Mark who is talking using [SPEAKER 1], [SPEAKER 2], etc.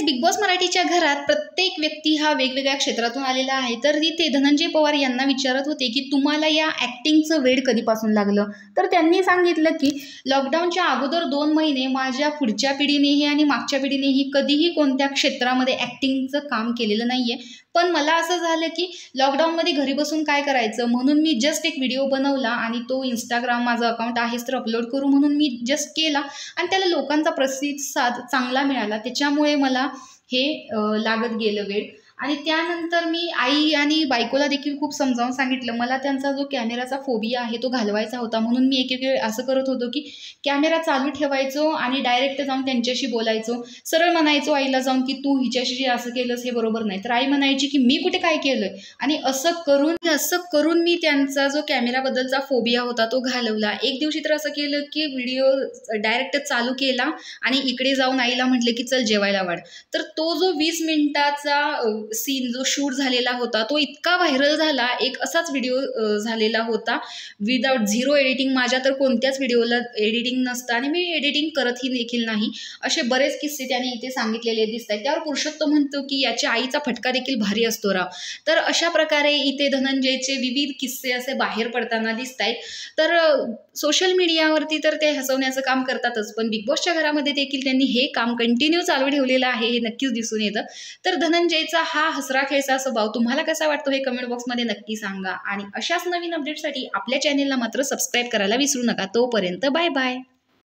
[SPEAKER 1] Big boss मराठीच्या घरात प्रत्येक व्यक्ती हा वेगवेगळ्या क्षेत्रातून आलेला आहे। तर ते धनंजय पवार यांना विचारत होते की तुम्हाला या ॲक्टिंगचं वेड कधीपासून लागलं? तर त्यांनी सांगितलं की लॉकडाऊनच्या अगोदर 2 महिने माझ्या पुढच्या पिढीनेही आणि मागच्या पिढीनेही कधीही कोणत्या क्षेत्रामध्ये ॲक्टिंगचं काम केलेलं नाही आहे। पण मला असं झालं की लॉकडाऊनमध्ये घरी बसून काय करायचं, म्हणून मी जस्ट एक व्हिडिओ बनवला आणि तो इंस्टाग्राम माझं अकाउंट आहेच तर अपलोड करू म्हणून मी जस्ट केला आणि त्याला लोकांचा प्रतिसाद चांगला मिळाला। त्याच्यामुळे मला हे लागत गेलं वेळ। आणि त्यानंतर मी आई आणि बायकोला देखील खूप समजावून सांगितलं। मला त्यांचा जो कॅमेराचा फोबिया आहे तो घालवायचा होता, म्हणून मी एक वेळ असं करत होतो की कॅमेरा चालू ठेवायचो आणि डायरेक्ट जाऊन त्यांच्याशी बोलायचो। सरळ म्हणायचो आईला जाऊन की तू हिच्याशी असं केलंस हे बरोबर नाही, तर आई म्हणायची की मी कुठे काय केलंय, आणि असं करून मी त्यांचा जो कॅमेराबद्दलचा फोबिया होता तो घालवला। एक दिवशी तर असं केलं की व्हिडिओ डायरेक्ट चालू केला आणि इकडे जाऊन आईला म्हटलं की चल जेवायला वाढ। तर तो जो 20 मिनिटाचा सीन जो शूट झालेला होता तो इतका व्हायरल झाला। एक असाच व्हिडिओ झालेला होता विदाउट झिरो एडिटिंग। माझ्या तर कोणत्याच व्हिडिओला एडिटिंग नसतं आणि मी एडिटिंग करतही देखील नाही। असे बरेच किस्से त्याने इथे सांगितलेले दिसत आहेत। त्यावर पुरुषोत्तम म्हणतो की याच्या आईचा फटका देखील भारी असतो राव। तर अशा प्रकारे इथे धनंजयचे विविध किस्से असे बाहेर पडताना दिसत आहेत। तर सोशल मीडियावरती तर ते हसवण्याचं काम करतातच, पण बिग बॉसच्या घरामध्ये देखील त्यांनी हे काम कंटिन्यू चालू ठेवलेलं आहे, हे नक्कीच दिसून येतं। तर धनंजयचा हा हसरा खेळसा स्वभाव तुम्हाला कसा वाटतो हे कमेंट बॉक्समध्ये नक्की सांगा आणि अशाच नवीन अपडेटसाठी आपल्या चॅनेलला मात्र सबस्क्राईब करायला विसरू नका। तोपर्यंत बाय बाय।